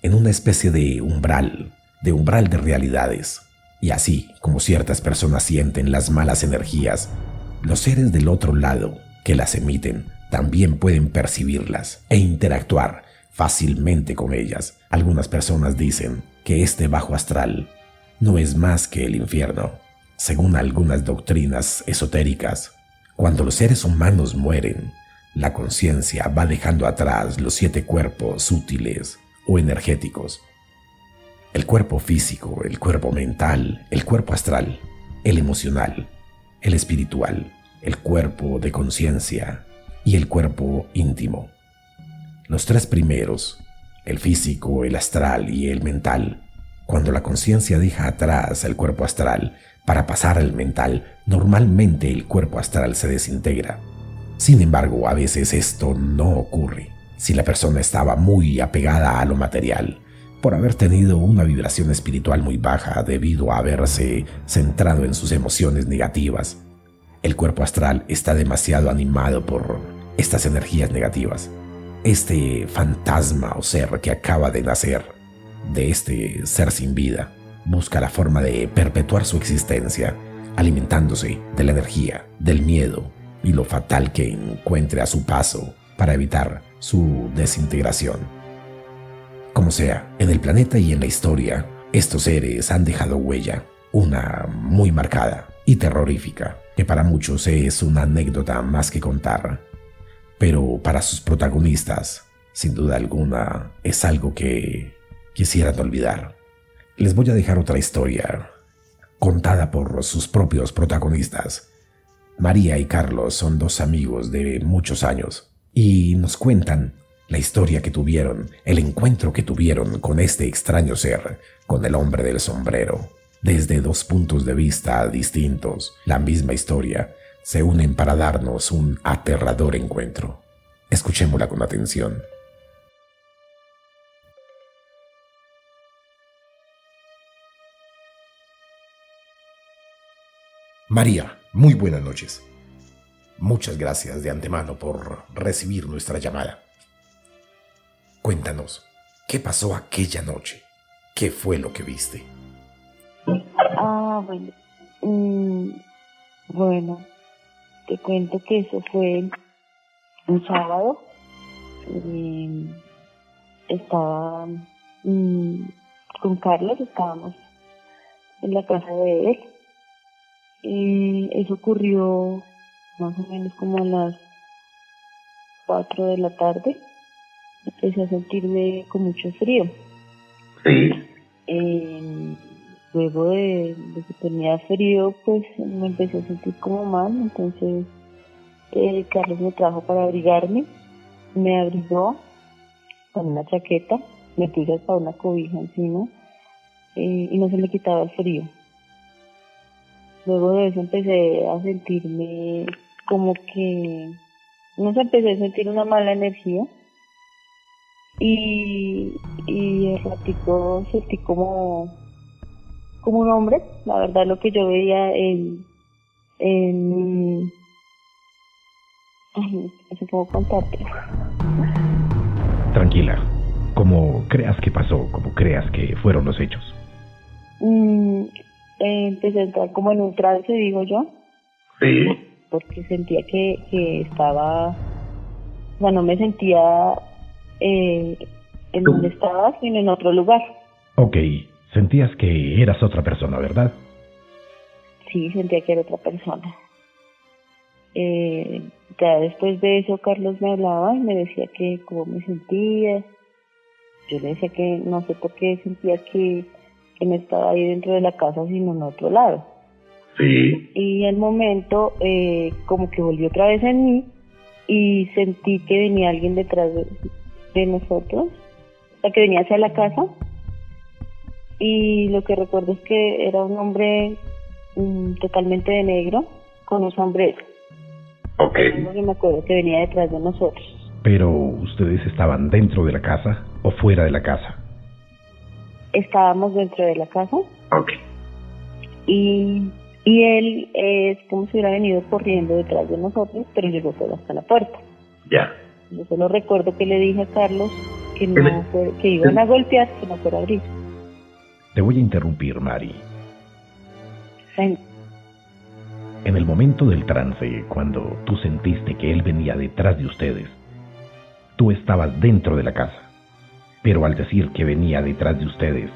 en una especie de umbral de realidades, y así como ciertas personas sienten las malas energías, los seres del otro lado que las emiten también pueden percibirlas e interactuar fácilmente con ellas. Algunas personas dicen que este bajo astral no es más que el infierno. Según algunas doctrinas esotéricas, cuando los seres humanos mueren, la conciencia va dejando atrás los 7 cuerpos sutiles o energéticos. El cuerpo físico, el cuerpo mental, el cuerpo astral, el emocional, el espiritual, el cuerpo de conciencia y el cuerpo íntimo. Los 3 primeros, el físico, el astral y el mental, cuando la conciencia deja atrás el cuerpo astral para pasar al mental, normalmente el cuerpo astral se desintegra. Sin embargo, a veces esto no ocurre si la persona estaba muy apegada a lo material, por haber tenido una vibración espiritual muy baja debido a haberse centrado en sus emociones negativas. El cuerpo astral está demasiado animado por estas energías negativas, este fantasma o ser que acaba de nacer de este ser sin vida, busca la forma de perpetuar su existencia, alimentándose de la energía, del miedo y lo fatal que encuentre a su paso para evitar su desintegración. Como sea, en el planeta y en la historia, estos seres han dejado huella, una muy marcada y terrorífica, que para muchos es una anécdota más que contar, pero para sus protagonistas, sin duda alguna, es algo que quisieran olvidar. Les voy a dejar otra historia, contada por sus propios protagonistas. María y Carlos son dos amigos de muchos años y nos cuentan la historia que tuvieron, el encuentro que tuvieron con este extraño ser, con el hombre del sombrero. Desde dos puntos de vista distintos, la misma historia, se unen para darnos un aterrador encuentro. Escuchémosla con atención. María, muy buenas noches. Muchas gracias de antemano por recibir nuestra llamada. Cuéntanos, ¿qué pasó aquella noche? ¿Qué fue lo que viste? Bueno. Bueno, te cuento que eso fue un sábado. Estaba con Carlos, estábamos en la casa de él. Eso ocurrió más o menos como a las 4 de la tarde. Empecé a sentirme con mucho frío. Sí. Luego de que tenía frío, pues me empecé a sentir como mal. Entonces Carlos me trajo para abrigarme. Me abrigó con una chaqueta, me puse hasta una cobija encima y no se me quitaba el frío. Luego de eso empecé a sentirme como que, no sé, empecé a sentir una mala energía y al ratico sentí como un hombre. La verdad, lo que yo veía ay, no sé cómo contarte. Tranquila, como creas que pasó, como creas que fueron los hechos. Empecé a entrar como en un trance, digo yo. Sí. Porque sentía que estaba, o sea, no me sentía en donde estaba, sino en otro lugar. Ok, sentías que eras otra persona, ¿verdad? Sí, sentía que era otra persona. Ya después de eso Carlos me hablaba y me decía que cómo me sentía. Yo le decía que no sé por qué sentía que no estaba ahí dentro de la casa, sino en otro lado. Sí. Y al momento como que volvió otra vez en mí y sentí que venía alguien detrás de nosotros, o sea, que venía hacia la casa. Y lo que recuerdo es que era un hombre totalmente de negro con un sombrero. Ok. Yo me acuerdo que venía detrás de nosotros. ¿Pero ustedes estaban dentro de la casa o fuera de la casa? Estábamos dentro de la casa. Ok. Y él es como si hubiera venido corriendo detrás de nosotros, pero llegó solo hasta la puerta. Ya. Yo solo recuerdo que le dije a Carlos que que iban a golpear, que no fuera a abrir. Te voy a interrumpir, Mari. Sí. En el momento del trance, cuando tú sentiste que él venía detrás de ustedes, tú estabas dentro de la casa. Pero al decir que venía detrás de ustedes,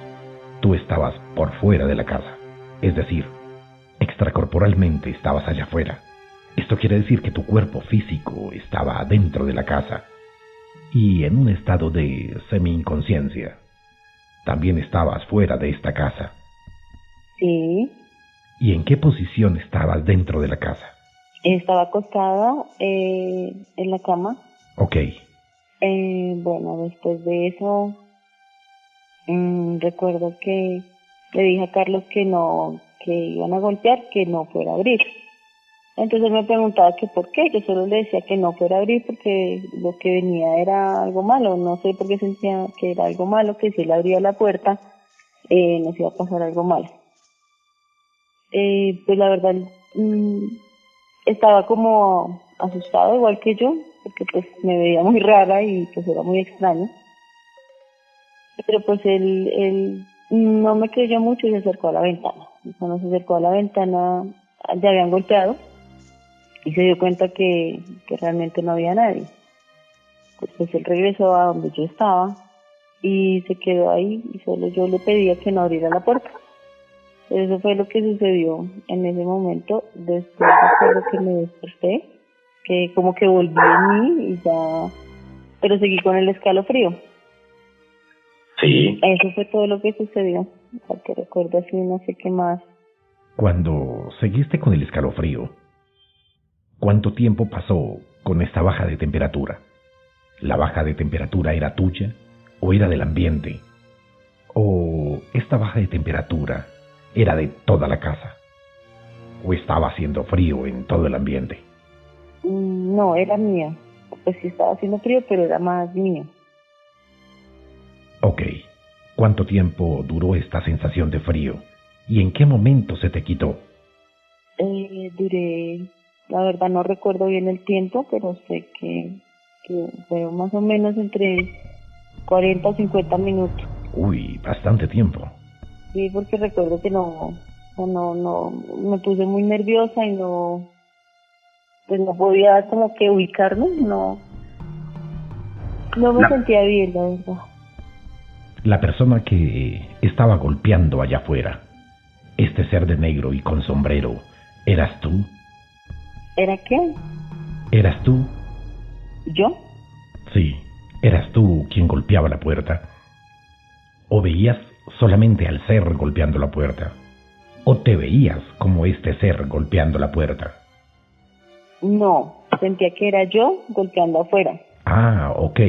tú estabas por fuera de la casa. Es decir, extracorporalmente estabas allá afuera. Esto quiere decir que tu cuerpo físico estaba dentro de la casa y en un estado de semi-inconsciencia. También estabas fuera de esta casa. Sí. ¿Y en qué posición estabas dentro de la casa? Estaba acostada en la cama. Ok. Bueno, después de eso, recuerdo que le dije a Carlos que no, que iban a golpear, que no fuera a abrir. Entonces me preguntaba que por qué. Yo solo le decía que no fuera a abrir porque lo que venía era algo malo. No sé por qué sentía que era algo malo, que si él abría la puerta nos iba a pasar algo malo. Pues la verdad estaba como asustado igual que yo, porque pues me veía muy rara y pues era muy extraño. Pero pues él no me creyó mucho y se acercó a la ventana. Y cuando se acercó a la ventana ya habían golpeado y se dio cuenta que realmente no había nadie. Después él regresó a donde yo estaba y se quedó ahí y solo yo le pedía que no abriera la puerta. Eso fue lo que sucedió en ese momento. Después recuerdo que me desperté, que como que volví en mí y ya, pero seguí con el escalofrío. Sí. Eso fue todo lo que sucedió. O sea, que recuerdo así, no sé qué más. Cuando seguiste con el escalofrío, ¿cuánto tiempo pasó con esta baja de temperatura? ¿La baja de temperatura era tuya o era del ambiente? ¿O esta baja de temperatura era de toda la casa? ¿O estaba haciendo frío en todo el ambiente? No, era mía. Pues sí estaba haciendo frío, pero era más mío. Ok. ¿Cuánto tiempo duró esta sensación de frío? ¿Y en qué momento se te quitó? Duré, la verdad no recuerdo bien el tiempo, pero sé que fue más o menos entre 40 o 50 minutos. Uy, bastante tiempo. Sí, porque recuerdo que no, me puse muy nerviosa y pues no podía como que ubicarme, no me sentía bien, la verdad. La persona que estaba golpeando allá afuera, este ser de negro y con sombrero, ¿eras tú? ¿Era qué? ¿Eras tú? ¿Yo? Sí, ¿eras tú quien golpeaba la puerta? ¿O veías solamente al ser golpeando la puerta? ¿O te veías como este ser golpeando la puerta? No, sentía que era yo golpeando afuera. Ah, ok.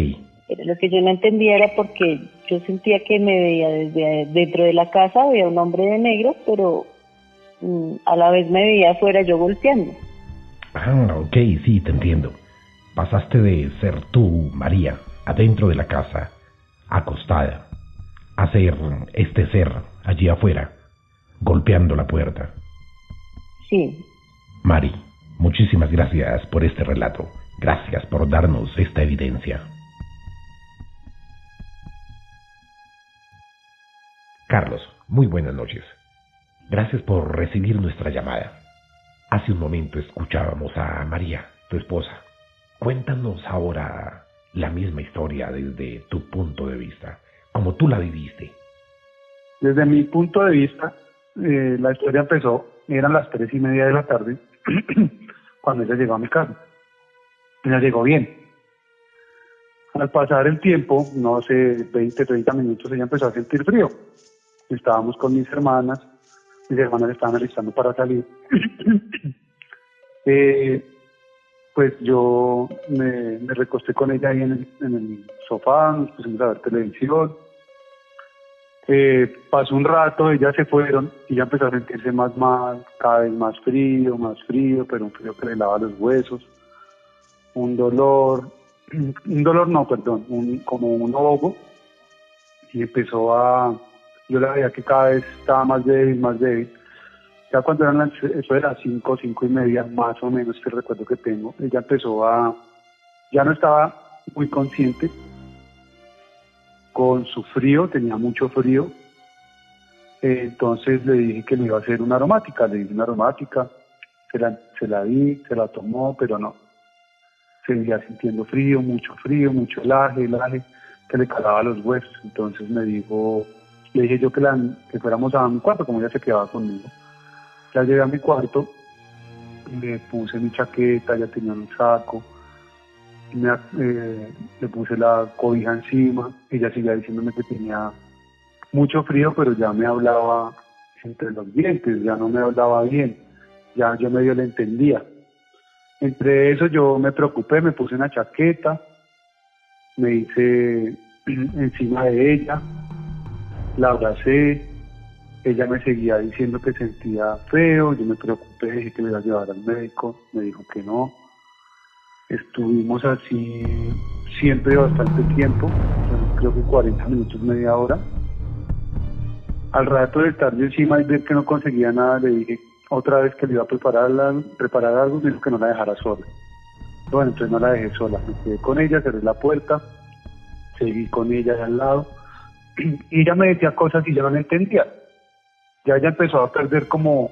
Pero lo que yo no entendía era porque yo sentía que me veía desde dentro de la casa, veía un hombre de negro, pero a la vez me veía afuera yo golpeando. Ah, ok, sí, te entiendo. Pasaste de ser tú, María, adentro de la casa, acostada, a ser este ser allí afuera, golpeando la puerta. Sí. Mari, muchísimas gracias por este relato. Gracias por darnos esta evidencia. Carlos, muy buenas noches. Gracias por recibir nuestra llamada. Hace un momento escuchábamos a María, tu esposa. Cuéntanos ahora la misma historia desde tu punto de vista, como tú la viviste. Desde mi punto de vista, la historia empezó, eran las 3:30 de la tarde, cuando ella llegó a mi casa. Ella llegó bien. Al pasar el tiempo, no sé, 20, 30 minutos, ella empezó a sentir frío. Estábamos con mis hermanas estaban alistando para salir. Pues yo me recosté con ella ahí en el sofá, nos pusimos a ver televisión. Pasó un rato, ellas se fueron y ella empezó a sentirse más mal, cada vez más frío, pero un frío que le helaba los huesos, como un ahogo, y yo la veía que cada vez estaba más débil. Ya cuando eso era 5:30, más o menos, que recuerdo que tengo, ella ya no estaba muy consciente, con su frío, tenía mucho frío, entonces le dije que le iba a hacer una aromática, le hice una aromática, se la di, se la tomó, pero no, seguía sintiendo frío, mucho helaje, que le calaba los huesos. Entonces le dije yo que fuéramos a mi cuarto, como ella se quedaba conmigo. Ya llegué a mi cuarto, le puse mi chaqueta, ya tenía un saco, le puse la cobija encima. Ella seguía diciéndome que tenía mucho frío, pero ya me hablaba entre los dientes, ya no me hablaba bien, ya yo medio le entendía. Entre eso yo me preocupé, me puse una chaqueta, me hice encima de ella, la abracé, ella me seguía diciendo que sentía feo, yo me preocupé, dije que me iba a llevar al médico, me dijo que no. Estuvimos así siempre bastante tiempo, creo que 40 minutos, media hora. Al rato de estar yo encima y ver que no conseguía nada, le dije otra vez que le iba a preparar algo, me dijo que no la dejara sola. Bueno, entonces no la dejé sola, me quedé con ella, cerré la puerta, seguí con ella de al lado, y ella me decía cosas y yo no la entendía. Ya ella empezó a perder como,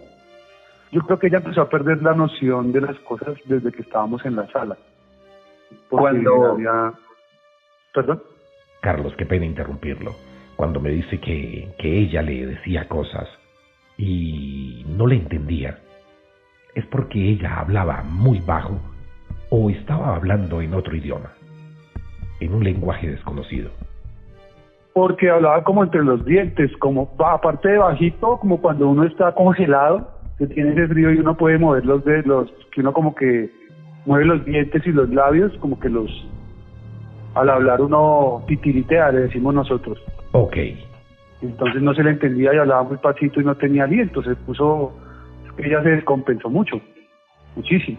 yo creo que ella empezó a perder la noción de las cosas desde que estábamos en la sala. Porque había... ¿Perdón? Carlos, qué pena interrumpirlo. Cuando me dice que ella le decía cosas y no le entendía, ¿es porque ella hablaba muy bajo o estaba hablando en otro idioma, en un lenguaje desconocido? Porque hablaba como entre los dientes, como aparte de bajito, como cuando uno está congelado, que tiene ese frío y uno puede mover los dedos, que uno como que mueve los dientes y los labios, como que los, al hablar uno titiritea, le decimos nosotros. Ok. Entonces no se le entendía y hablaba muy pasito y no tenía aliento, ella se descompensó mucho, muchísimo.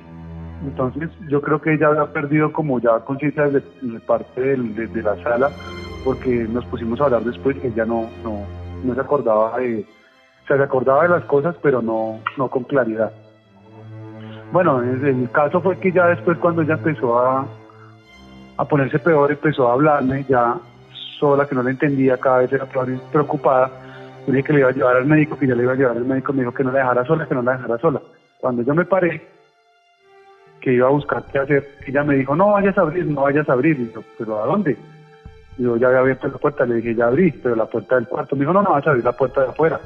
Entonces yo creo que ella había perdido como ya conciencia de parte de la sala, porque nos pusimos a hablar después y ella no se acordaba se acordaba de las cosas, pero no con claridad. Bueno, el caso fue que ya después, cuando ella empezó a ponerse peor, empezó a hablarme ya sola, que no la entendía, cada vez era preocupada. Yo dije que le iba a llevar al médico, que ya le iba a llevar al médico, me dijo que no la dejara sola, Cuando yo me paré, que iba a buscar qué hacer, ella me dijo, no vayas a abrir. Y yo, ¿pero a dónde? Y yo ya había abierto la puerta, le dije, ya abrí, pero la puerta del cuarto. Me dijo, no vas a abrir la puerta de afuera.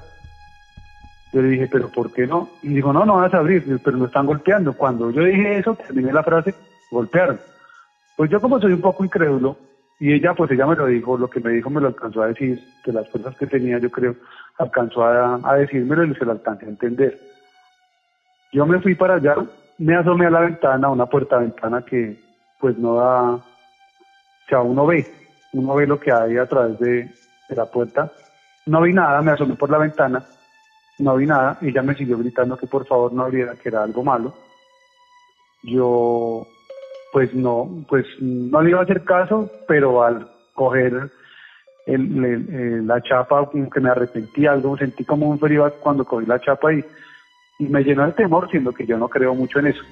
Yo le dije, ¿pero por qué no? Y dijo, no vas a abrir, pero me están golpeando. Cuando yo dije eso, terminé la frase, golpearon. Pues yo, como soy un poco incrédulo, y ella me lo dijo, lo que me dijo me lo alcanzó a decir, de las fuerzas que tenía, yo creo, alcanzó a decírmelo y se lo alcancé a entender. Yo me fui para allá, me asomé a la ventana, una puerta-ventana que pues no da, o sea, uno ve lo que hay a través de la puerta. No vi nada, me asomé por la ventana, no vi nada, y ella me siguió gritando que por favor no abriera, que era algo malo. Yo pues no le iba a hacer caso, pero al coger la chapa, como que me arrepentí algo, sentí como un frío cuando cogí la chapa y me llenó de temor, siendo que yo no creo mucho en eso.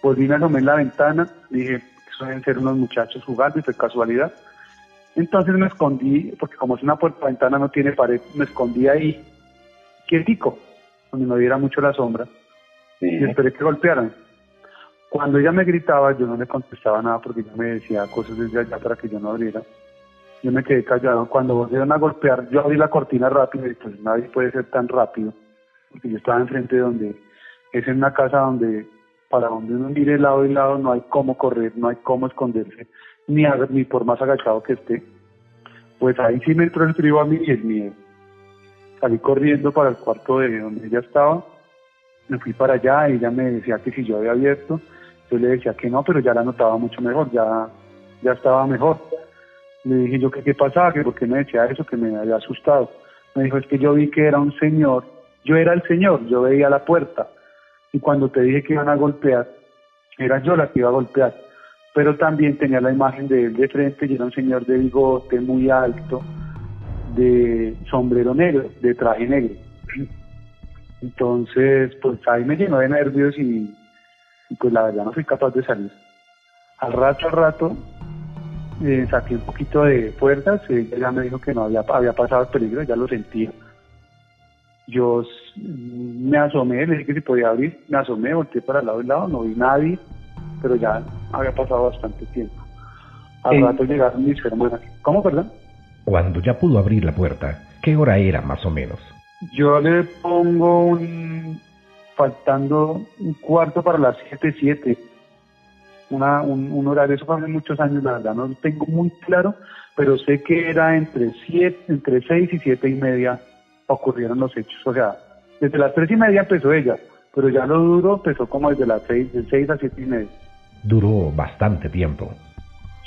Volví, me asomé en la ventana, dije, eso deben ser unos muchachos jugando y fue casualidad. Entonces me escondí, porque como es una puerta-ventana, no tiene pared, me escondí ahí, quietico, donde no viera mucho la sombra, y esperé que golpearan. Cuando ella me gritaba, yo no le contestaba nada porque ella me decía cosas desde allá para que yo no abriera. Yo me quedé callado. Cuando volvieron a golpear, yo abrí la cortina rápido y pues nadie puede ser tan rápido, porque yo estaba enfrente es en una casa para donde uno mire lado y lado, no hay cómo correr, no hay cómo esconderse, ni por más agachado que esté. Pues ahí sí me entró el frío a mí y el miedo. Salí corriendo para el cuarto de donde ella estaba, me fui para allá y ella me decía que si yo había abierto. Yo le decía que no, pero ya la notaba mucho mejor, ya estaba mejor. Le dije yo que qué pasaba, que por qué me decía eso, que me había asustado. Me dijo, es que yo vi que era un señor, yo era el señor, yo veía la puerta, y cuando te dije que iban a golpear, era yo la que iba a golpear, pero también tenía la imagen de él de frente, y era un señor de bigote muy alto, de sombrero negro, de traje negro. Entonces, pues ahí me llenó de nervios y pues la verdad no fui capaz de salir. Al rato, saqué un poquito de fuerzas, ella ya me dijo que no había pasado el peligro, ya lo sentía. Yo me asomé, le dije que si podía abrir, me asomé, volteé para el lado y lado, no vi nadie, pero ya había pasado bastante tiempo. Al rato llegaron mis hermanas. ¿Cómo, perdón? Cuando ya pudo abrir la puerta, ¿qué hora era más o menos? Yo le pongo faltando un cuarto para las 7, un horario, eso fue hace muchos años, la verdad no lo tengo muy claro, pero sé que era entre 6 y 7:30 ocurrieron los hechos. O sea, desde las 3:30 empezó ella, pero ya lo duro empezó como desde las 6 a 7:30. Duró bastante tiempo.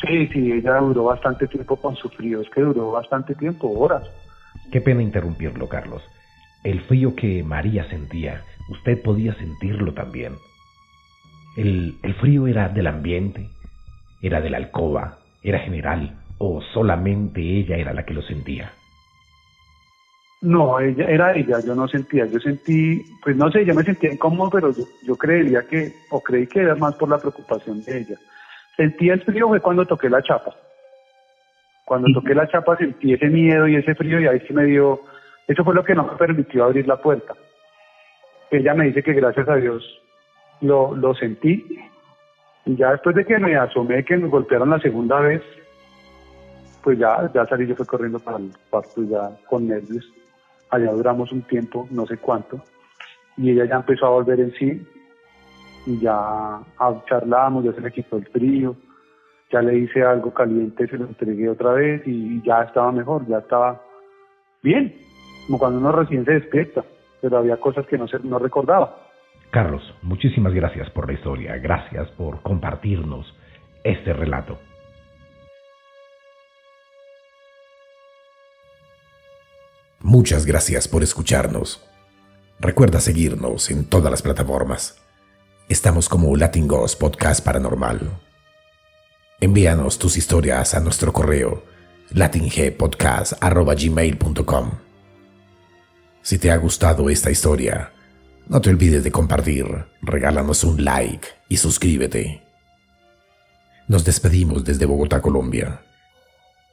Sí, ella duró bastante tiempo con su frío, es que duró bastante tiempo, horas. Qué pena interrumpirlo, Carlos. El frío que María sentía, usted podía sentirlo también. ¿El frío era del ambiente? ¿Era de la alcoba? ¿Era general? ¿O solamente ella era la que lo sentía? No, ella, yo no sentía, yo sentí, pues no sé, yo me sentía incómodo, pero yo creería que, o creí que era más por la preocupación de ella. Sentí el frío fue cuando toqué la chapa. Cuando toqué la chapa sentí ese miedo y ese frío y ahí sí me dio, eso fue lo que no me permitió abrir la puerta. Ella me dice que gracias a Dios lo sentí y ya después de que me asomé, que me golpearon la segunda vez, pues ya salí, yo fui corriendo para el cuarto ya con nervios. Allá duramos un tiempo, no sé cuánto, y ella ya empezó a volver en sí, y ya charlamos, ya se le quitó el frío, ya le hice algo caliente, se lo entregué otra vez, y ya estaba mejor, ya estaba bien, como cuando uno recién se despierta, pero había cosas que no recordaba. Carlos, muchísimas gracias por la historia, gracias por compartirnos este relato. Muchas gracias por escucharnos. Recuerda seguirnos en todas las plataformas. Estamos como Latin Ghost Podcast Paranormal. Envíanos tus historias a nuestro correo latingpodcast@gmail.com. Si te ha gustado esta historia, no te olvides de compartir, regálanos un like y suscríbete. Nos despedimos desde Bogotá, Colombia,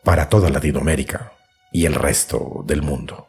para toda Latinoamérica y el resto del mundo.